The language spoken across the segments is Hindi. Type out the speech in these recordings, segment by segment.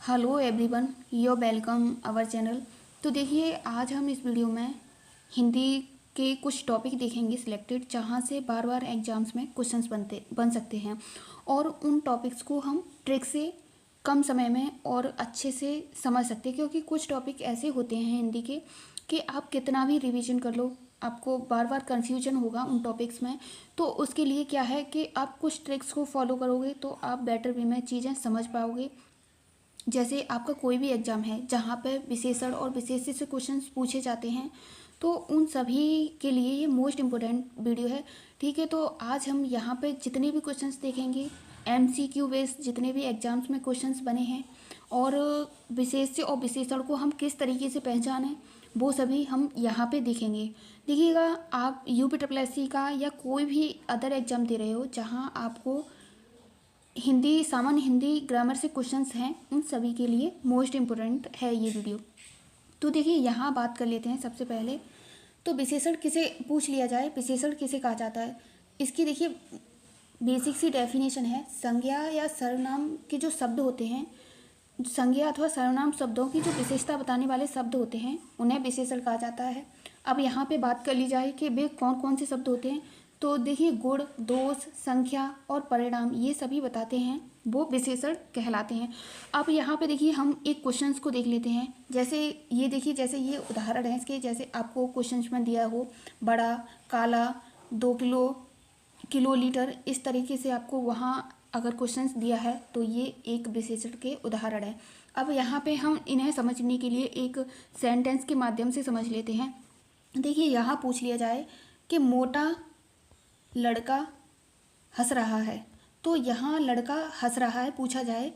Hello everyone, you welcome our channel. तो देखिए, आज हम इस वीडियो में हिंदी के कुछ टॉपिक देखेंगे सिलेक्टेड, जहाँ से बार बार एग्जाम्स में क्वेश्चंस बन सकते हैं और उन टॉपिक्स को हम ट्रिक से कम समय में और अच्छे से समझ सकते हैं। क्योंकि कुछ टॉपिक ऐसे होते हैं हिंदी के कि आप कितना भी रिवीजन कर लो, आपको बार बार कन्फ्यूजन होगा उन टॉपिक्स में। तो उसके लिए क्या है कि आप कुछ ट्रिक्स को फॉलो करोगे तो आप बेटर वे में चीज़ें समझ पाओगे। जैसे आपका कोई भी एग्ज़ाम है जहाँ पे विशेषण और विशेष्य से क्वेश्चंस पूछे जाते हैं, तो उन सभी के लिए ये मोस्ट इम्पोर्टेंट वीडियो है। ठीक है, तो आज हम यहाँ पे जितने भी क्वेश्चंस देखेंगे, एमसीक्यू बेस्ड जितने भी एग्जाम्स में क्वेश्चंस बने हैं और विशेष्य और विशेषण को हम किस तरीके से पहचानें, वो सभी हम यहाँ पे देखेंगे। देखिएगा, आप यूपी का या कोई भी अदर एग्ज़ाम दे रहे हो जहाँ आपको हिंदी, सामान्य हिंदी ग्रामर से क्वेश्चंस हैं, उन सभी के लिए मोस्ट इम्पोर्टेंट है ये वीडियो। तो देखिए, यहाँ बात कर लेते हैं सबसे पहले। तो विशेषण किसे पूछ लिया जाए, विशेषण किसे कहा जाता है, इसकी देखिए बेसिक सी डेफिनेशन है। संज्ञा या सर्वनाम के जो शब्द होते हैं, संज्ञा अथवा सर्वनाम शब्दों की जो विशेषता बताने वाले शब्द होते हैं, उन्हें विशेषण कहा जाता है। अब यहाँ पे बात कर ली जाए कि वे कौन कौन से शब्द होते हैं, तो देखिए गुण, दोष, संख्या और परिणाम, ये सभी बताते हैं, वो विशेषण कहलाते हैं। अब यहाँ पे देखिए हम एक क्वेश्चंस को देख लेते हैं। जैसे ये देखिए, जैसे ये उदाहरण है इसके, जैसे आपको क्वेश्चंस में दिया हो बड़ा, काला, 2 किलो, किलो, लीटर, इस तरीके से आपको वहाँ अगर क्वेश्चंस दिया है तो ये एक विशेषण के उदाहरण है। अब यहाँ पे हम इन्हें समझने के लिए एक सेंटेंस के माध्यम से समझ लेते हैं। देखिए, यहाँ पूछ लिया जाए कि मोटा लड़का हंस रहा है, तो यहाँ लड़का हंस रहा है पूछा जाए,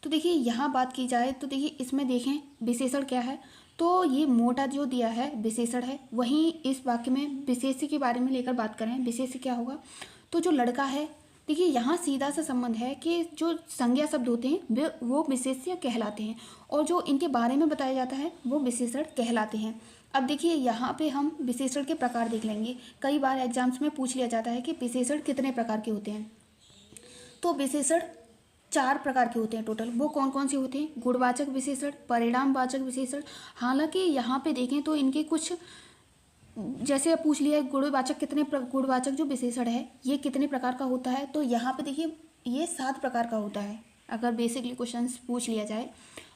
तो देखिए यहाँ बात की जाए तो देखिए इसमें देखें विशेषण क्या है। तो ये मोटा जो दिया है विशेषण है, वहीं इस वाक्य में विशेष्य के बारे में लेकर बात करें, विशेष्य क्या होगा, तो जो लड़का है, देखिए यहाँ सीधा सा संबंध है कि जो संज्ञा शब्द होते हैं वो विशेष्य कहलाते हैं और जो इनके बारे में बताया जाता है वो विशेषण कहलाते हैं। अब देखिए यहाँ पे हम विशेषण के प्रकार देख लेंगे। कई बार एग्जाम्स में पूछ लिया जाता है कि विशेषण कितने प्रकार के होते हैं, तो विशेषण 4 प्रकार के होते हैं टोटल। वो कौन कौन से होते हैं, गुणवाचक विशेषण, परिणामवाचक विशेषण। हालांकि यहाँ पे देखें तो इनके कुछ, जैसे पूछ लिया है गुणवाचक गुणवाचक जो विशेषण है ये कितने प्रकार का होता है, तो यहाँ पे देखिए ये 7 प्रकार का होता है। अगर बेसिकली क्वेश्चन पूछ लिया जाए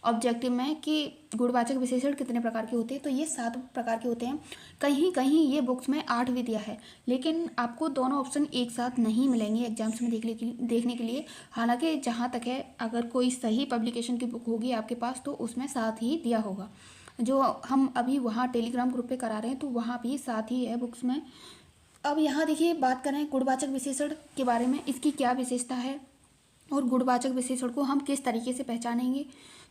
ऑब्जेक्टिव में कि गुणवाचक विशेषण कितने प्रकार के होते हैं, तो ये 7 प्रकार के होते हैं। कहीं कहीं ये बुक्स में 8 भी दिया है, लेकिन आपको दोनों ऑप्शन एक साथ नहीं मिलेंगे एग्जाम्स में देखने के लिए। हालांकि जहाँ तक है, अगर कोई सही पब्लिकेशन की बुक होगी आपके पास तो उसमें साथ ही दिया होगा। जो हम अभी वहाँ टेलीग्राम ग्रुप पे करा रहे हैं तो वहाँ भी साथ ही है बुक्स में। अब यहाँ देखिए बात करें गुणवाचक विशेषण के बारे में, इसकी क्या विशेषता है और गुणवाचक विशेषण को हम किस तरीके से पहचानेंगे।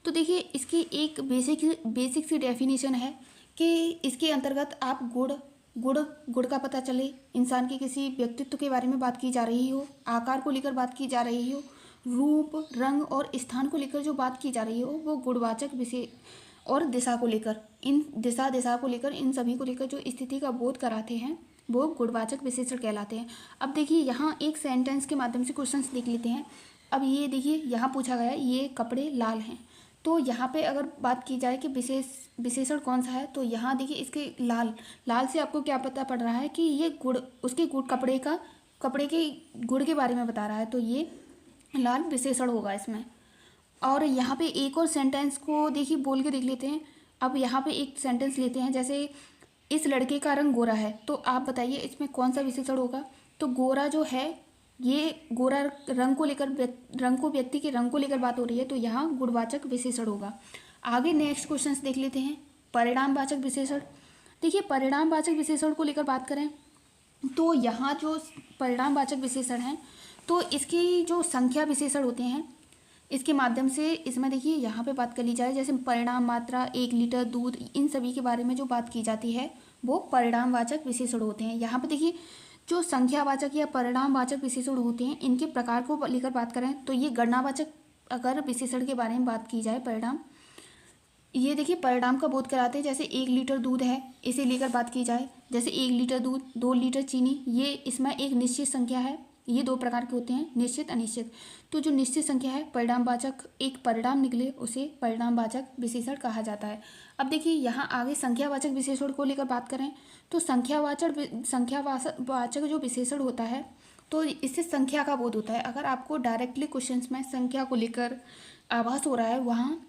तो देखिए इसकी एक बेसिक सी डेफिनेशन है कि इसके अंतर्गत आप गुण का पता चले, इंसान के किसी व्यक्तित्व के बारे में बात की जा रही हो, आकार को लेकर बात की जा रही हो, रूप, रंग और स्थान को लेकर जो बात की जा रही हो, वो गुणवाचक विशेष, और दिशा को लेकर, इन दिशा को लेकर, इन सभी को लेकर जो स्थिति का बोध कराते हैं वो गुणवाचक विशेषण कहलाते हैं। अब देखिए यहाँ एक सेंटेंस के माध्यम से क्वेश्चंस देख लेते हैं। अब ये देखिए यहाँ पूछा गया ये कपड़े लाल हैं, तो यहाँ पे अगर बात की जाए कि विशेषण कौन सा है, तो यहाँ देखिए इसके लाल से आपको क्या पता पड़ रहा है कि ये गुण, उसके गुण, कपड़े के गुण के बारे में बता रहा है, तो ये लाल विशेषण होगा इसमें। और यहाँ पे एक और सेंटेंस को देखिए बोल के देख लेते हैं। अब यहाँ पे एक सेंटेंस लेते हैं, जैसे इस लड़के का रंग गोरा है, तो आप बताइए इसमें कौन सा विशेषण होगा। तो गोरा जो है, ये गोरा रंग को लेकर, व्यक्ति के रंग को लेकर बात हो रही है, तो यहाँ गुणवाचक विशेषण होगा। आगे नेक्स्ट क्वेश्चन देख लेते हैं, परिणामवाचक विशेषण। देखिए परिणामवाचक विशेषण को लेकर बात करें तो यहाँ जो परिणामवाचक विशेषण है, तो इसकी जो संख्या विशेषण होते हैं, इसके माध्यम से इसमें देखिए यहाँ पे बात कर ली जाए, जैसे परिणाम, मात्रा, 1 लीटर दूध, इन सभी के बारे में जो बात की जाती है वो परिणामवाचक विशेषण होते हैं। यहाँ पे देखिए जो संख्यावाचक या परिणामवाचक विशेषण होते हैं, इनके प्रकार को लेकर बात करें तो ये गणनावाचक, अगर विशेषण के बारे में बात की जाए, परिणाम, ये देखिए परिणाम का बोध कराते हैं। जैसे 1 लीटर दूध है, इसे लेकर बात की जाए, जैसे 1 लीटर दूध, 2 लीटर चीनी, ये इसमें एक निश्चित संख्या है, ये दो प्रकार के होते हैं, निश्चित अनिश्चित। तो जो निश्चित संख्या है परिणामवाचक, एक परिणाम निकले उसे परिणामवाचक विशेषण कहा जाता है। अब देखिए यहाँ आगे संख्यावाचक विशेषण को लेकर बात करें तो संख्यावाचक जो विशेषण होता है तो इससे संख्या का बोध होता है। अगर आपको डायरेक्टली क्वेश्चंस में संख्या को लेकर आभास हो रहा है वहाँ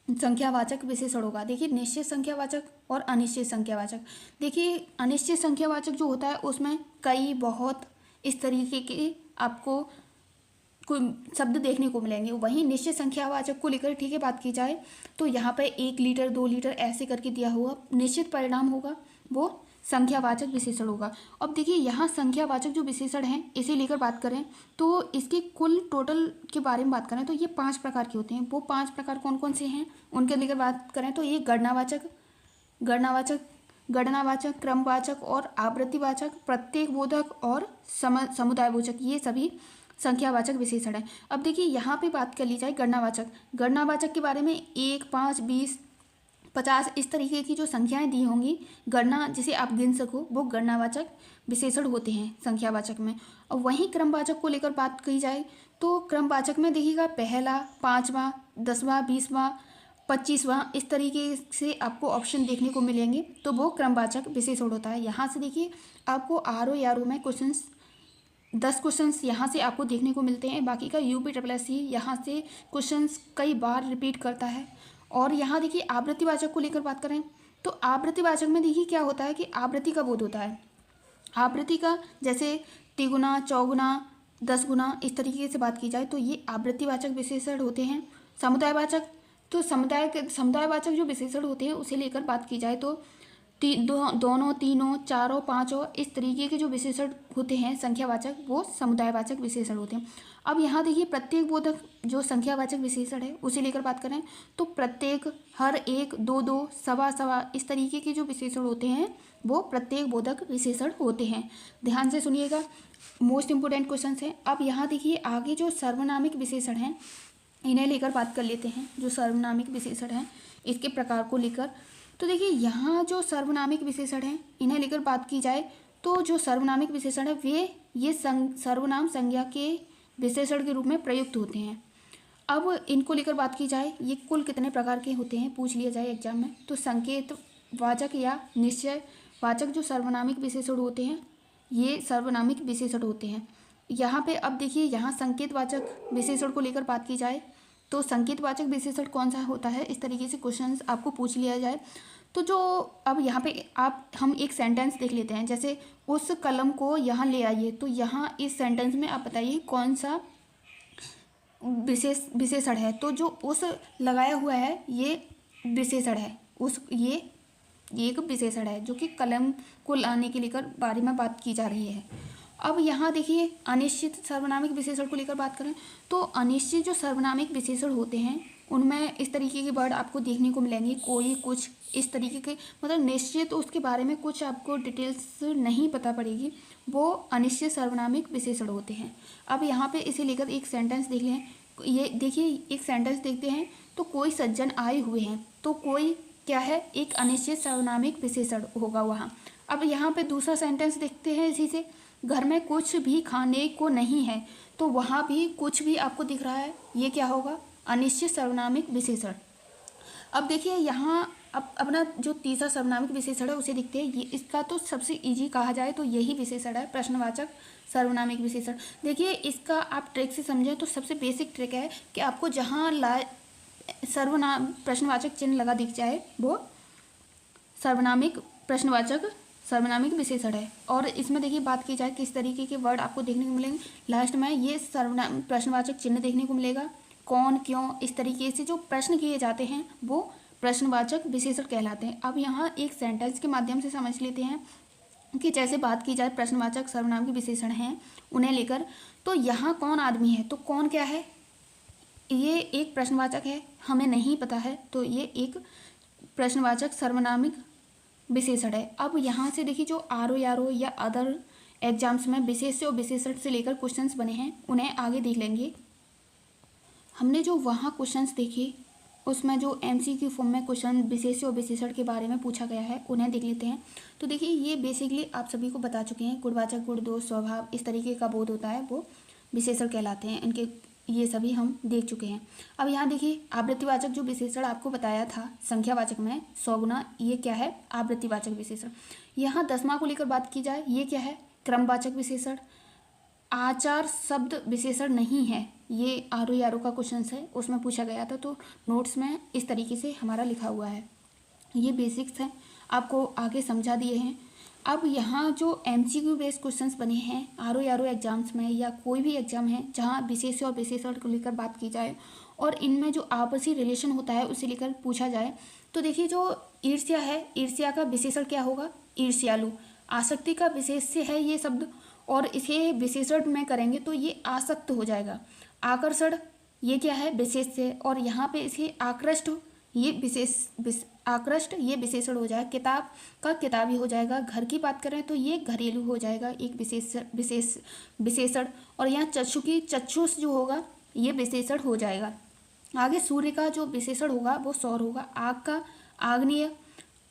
संख्यावाचक विशेषण होगा। देखिए निश्चित संख्यावाचक और अनिश्चित संख्यावाचक। देखिए अनिश्चित संख्यावाचक जो होता है उसमें कई, बहुत, इस तरीके के आपको कोई शब्द देखने को मिलेंगे। वहीं निश्चित संख्यावाचक को लेकर ठीक है बात की जाए तो यहाँ पे 1 लीटर 2 लीटर ऐसे करके दिया हुआ निश्चित परिणाम होगा, वो संख्यावाचक विशेषण होगा। अब देखिए यहाँ संख्यावाचक जो विशेषण हैं इसे लेकर बात करें तो इसके कुल टोटल के बारे में बात करें तो ये 5 प्रकार के होते हैं। वो 5 प्रकार कौन कौन से हैं उनके लेकर बात करें तो ये गणनावाचक, क्रमवाचक और आवृत्तिवाचक, प्रत्येकबोधक और समुदायबोधक, ये सभी संख्यावाचक विशेषण है। अब देखिए यहाँ पे बात कर ली जाए गणनावाचक के बारे में 1, 5, 20, 50 इस तरीके की जो संख्याएं दी होंगी गणना जिसे आप गिन सको वो गणनावाचक विशेषण होते हैं संख्यावाचक में। और वहीं क्रमवाचक को लेकर बात की जाए तो क्रमवाचक में देखिएगा पहला, 5वां, 10वां, 20वां, 25वां इस तरीके से आपको ऑप्शन देखने को मिलेंगे तो वो क्रमवाचक विशेषण होता है। यहाँ से देखिए आपको आर में क्वेश्चंस 10 क्वेश्चंस यहाँ से आपको देखने को मिलते हैं। बाकी का UPSSC यहाँ से क्वेश्चंस कई बार रिपीट करता है। और यहाँ देखिए आवृत्तिवाचक को लेकर बात करें तो आवृत्तिवाचक में देखिए क्या होता है कि आवृत्ति का बोध होता है। आवृत्ति का जैसे तिगुना, चौगुना, 10 गुना इस तरीके से बात की जाए तो ये आवृत्तिवाचक विशेषण होते हैं। समुदायवाचक तो समुदायवाचक जो विशेषण होते हैं उसे लेकर बात की जाए तो दोनों, तीनों, चारों, पांचों इस तरीके के जो विशेषण होते हैं संख्यावाचक वो समुदायवाचक विशेषण होते हैं। अब यहाँ देखिए प्रत्येकबोधक जो संख्यावाचक विशेषण है उसे लेकर बात करें तो प्रत्येक, हर एक, 2 2, सवा सवा इस तरीके के जो विशेषण होते हैं वो प्रत्येकबोधक विशेषण होते हैं। ध्यान से सुनिएगा, मोस्ट इंपोर्टेंट क्वेश्चन है। अब यहाँ देखिए आगे जो सर्वनामिक विशेषण हैं इन्हें लेकर बात कर लेते हैं। जो सर्वनामिक विशेषण हैं इसके प्रकार को लेकर तो देखिए यहाँ जो सर्वनामिक विशेषण हैं इन्हें लेकर बात की जाए तो जो सर्वनामिक विशेषण है ये सर्वनाम संज्ञा के विशेषण के रूप में प्रयुक्त होते हैं। अब इनको लेकर बात की जाए ये कुल कितने प्रकार के होते हैं पूछ लिया जाए एग्जाम में तो संकेत वाचक या निश्चय वाचक जो सर्वनामिक विशेषण होते हैं ये सर्वनामिक विशेषण होते हैं। यहाँ पे अब देखिए यहाँ संकेतवाचक विशेषण को लेकर बात की जाए तो संकेतवाचक विशेषण कौन सा होता है इस तरीके से क्वेश्चंस आपको पूछ लिया जाए तो जो अब यहाँ पे हम एक सेंटेंस देख लेते हैं। जैसे उस कलम को यहाँ ले आइए तो यहाँ इस सेंटेंस में आप बताइए कौन सा विशेषण है। तो जो उस लगाया हुआ है ये विशेषण है, ये एक विशेषण है जो कि कलम को लाने के लेकर बारे में बात की जा रही है। अब यहाँ देखिए अनिश्चित सर्वनामिक विशेषण को लेकर बात करें तो अनिश्चित जो सर्वनामिक विशेषण होते हैं उनमें इस तरीके के वर्ड आपको देखने को मिलेंगे, कोई, कुछ इस तरीके के। मतलब निश्चित उसके बारे में कुछ आपको डिटेल्स नहीं पता पड़ेगी, वो अनिश्चित सर्वनामिक विशेषण होते हैं। अब यहाँ पे इसे लेकर एक सेंटेंस देख लें। ये देखिए एक सेंटेंस देखते हैं तो कोई सज्जन आए हुए हैं तो कोई क्या है एक अनिश्चित सर्वनामिक विशेषण होगा वहाँ। अब यहाँ पे दूसरा सेंटेंस देखते हैं इसी से, घर में कुछ भी खाने को नहीं है तो वहाँ भी कुछ भी आपको दिख रहा है, ये क्या होगा अनिश्चित सर्वनामिक विशेषण। अब देखिए यहाँ अब अपना जो तीसरा सर्वनामिक विशेषण है उसे देखते हैं। ये इसका तो सबसे इजी कहा जाए तो यही विशेषण है प्रश्नवाचक सर्वनामिक विशेषण। देखिए इसका आप ट्रिक से समझें तो सबसे बेसिक ट्रिक है कि आपको जहाँ सर्वनाम प्रश्नवाचक चिन्ह लगा दिख जाए वो सर्वनामिक विशेषण है। और इसमें देखिए बात की जाए किस तरीके के वर्ड आपको देखने को मिलेंगे। लास्ट में ये सर्वनाम प्रश्नवाचक चिन्ह देखने को मिलेगा, कौन, क्यों, इस तरीके से जो प्रश्न किए जाते हैं वो प्रश्नवाचक विशेषण कहलाते हैं। अब यहाँ एक सेंटेंस के माध्यम से समझ लेते हैं कि जैसे बात की जाए प्रश्नवाचक सर्वनाम विशेषण हैं उन्हें लेकर तो यहाँ कौन आदमी है तो कौन क्या है, ये एक प्रश्नवाचक है, हमें नहीं पता है तो ये एक प्रश्नवाचक सर्वनामिक विशेषण है। अब यहाँ से देखिए जो आर या अदर एग्जाम्स में विशेष और विशेषण से लेकर क्वेश्चंस बने हैं उन्हें आगे देख लेंगे। हमने जो वहाँ क्वेश्चंस देखे उसमें जो एमसीक्यू फॉर्म में क्वेश्चन विशेष्य और विशेषण के बारे में पूछा गया है उन्हें देख लेते हैं। तो देखिए ये बेसिकली आप सभी को बता चुके हैं, गुणवाचक, गुण, दोष, स्वभाव, इस तरीके का बोध होता है वो विशेषण कहलाते हैं। इनके ये सभी हम देख चुके हैं। अब यहाँ देखिए आवृत्तिवाचक जो विशेषण आपको बताया था संख्यावाचक में 100 गुना, ये क्या है? आवृत्तिवाचक विशेषण। यहाँ 10वां को लेकर बात की जाए, ये क्या है? क्रमवाचक विशेषण। आचार शब्द विशेषण नहीं है, ये आरो का क्वेश्चन है, उसमें पूछा गया था, तो नोट्स में इस तरीके से हमारा लिखा हुआ है। ये बेसिक्स है, आपको आगे समझा दिए हैं। अब यहाँ जो एमसीक्यू बेस्ड क्वेश्चंस बने हैं आरो एग्जाम्स में या कोई भी एग्जाम है जहाँ विशेष्य और विशेषण को लेकर बात की जाए और इनमें जो आपसी रिलेशन होता है उसे लेकर पूछा जाए, तो देखिए जो ईर्ष्या है, ईर्ष्या का विशेषण क्या होगा? ईर्ष्यालु। आसक्ति का विशेष्य है ये शब्द, और इसे विशेषण में करेंगे तो ये आसक्त हो जाएगा। आकर्षण ये क्या है? विशेष्य, और यहाँ पे इसे आकृष्ट, ये आकृष्ट ये विशेषण हो जाएगा। किताब का किताबी हो जाएगा। घर की बात करें तो ये घरेलू हो जाएगा, एक विशेषण। और यहाँ चक्षु की चक्षुष जो होगा ये विशेषण हो जाएगा। आगे सूर्य का जो विशेषण होगा वो सौर होगा। आग का आग्नेय,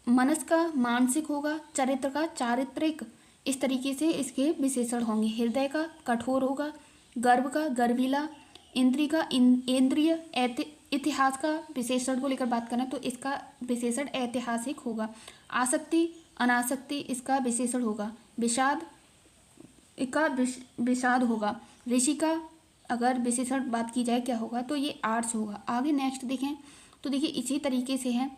मनस का मानसिक होगा, चरित्र का चारित्रिक, इस तरीके से इसके विशेषण होंगे। हृदय का कठोर होगा, गर्भ का गर्वीला, इंद्रिय का इंद्रिय, इतिहास का विशेषण को लेकर बात करें तो इसका विशेषण ऐतिहासिक होगा। आसक्ति अनासक्ति इसका विशेषण होगा। विषाद का विषाद होगा। ऋषि का अगर विशेषण बात की जाए क्या होगा तो ये आर्ट्स होगा। आगे नेक्स्ट देखें तो देखिए इसी तरीके से है,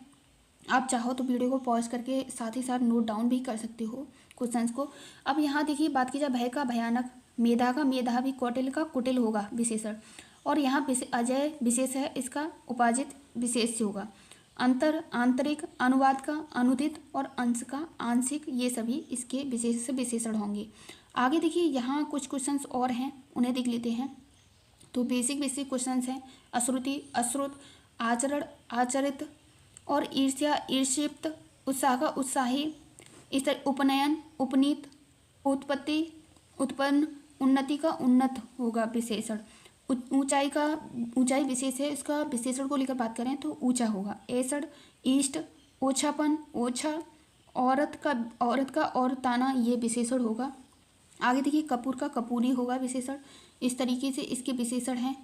आप चाहो तो वीडियो को पॉज करके साथ ही साथ नोट डाउन भी कर सकते हो क्वेश्चंस को। अब यहाँ देखिए बात की जाए भय का भयानक, मेधा का मेधावी, कौटिल्य का कुटिल होगा विशेषण, और यहाँ अजय विशेष है, इसका उपाजित विशेष्य होगा। अंतर आंतरिक, अनुवाद का अनुदित, और अंश का आंशिक, ये सभी इसके विशेषण होंगे। आगे देखिए यहाँ कुछ क्वेश्चंस और हैं, उन्हें देख लेते हैं। तो बेसिक क्वेश्चंस हैं। अश्रुति अश्रुत, आचरण आचरित, और ईर्ष्या ईर्ष्यिप्त, उत्साह का उत्साही, इस तरह उपनयन उपनीत, उत्पत्ति उत्पन्न, उन्नति का उन्नत होगा विशेषण। ऊंचाई का ऊंचाई विशेष है, इसका विशेषण को लेकर बात करें तो ऊंचा होगा। ऐसड़ ईष्ट, ओछापन ओछा, औरत का औरताना, ये विशेषण होगा। आगे देखिए कपूर का कपूरी होगा विशेषण, इस तरीके से इसके विशेषण हैं।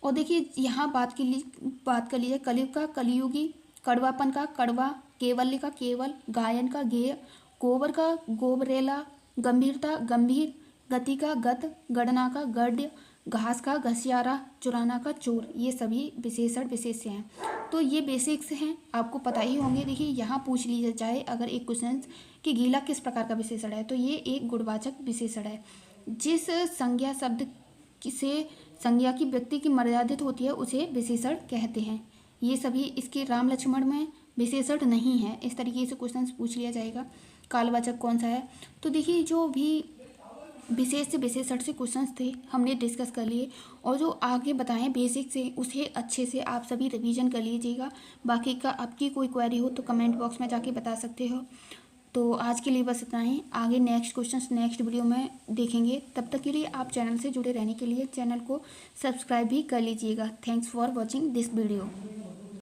और देखिए यहाँ बात कर लीजिए कलयुग का कलयुगी, कड़वापन का कड़वा, केवल्य का केवल, गायन का गेय, गोबर का गोबरेला, गंभीरता गंभीर, गति का गत, गणना का गद्य, घास का घसियारा, चुराना का चोर, ये सभी विशेषण विशेष्य हैं। तो ये बेसिक्स हैं, आपको पता ही होंगे। देखिए यहाँ पूछ लिया जाए अगर एक क्वेश्चन कि गीला किस प्रकार का विशेषण है, तो ये एक गुणवाचक विशेषण है। जिस संज्ञा शब्द से संज्ञा की व्यक्ति की मर्यादित होती है उसे विशेषण कहते हैं। ये सभी इसके राम लक्ष्मण में विशेषण नहीं है, इस तरीके से क्वेश्चन पूछ लिया जाएगा। कालवाचक कौन सा है? तो देखिए जो भी विशेषण से क्वेश्चंस थे हमने डिस्कस कर लिए, और जो आगे बताएं बेसिक से उसे अच्छे से आप सभी रिवीजन कर लीजिएगा। बाकी का आपकी कोई क्वेरी हो तो कमेंट बॉक्स में जाके बता सकते हो। तो आज के लिए बस इतना ही, आगे नेक्स्ट क्वेश्चंस नेक्स्ट वीडियो में देखेंगे। तब तक के लिए आप चैनल से जुड़े रहने के लिए चैनल को सब्सक्राइब भी कर लीजिएगा। Thanks for watching this video.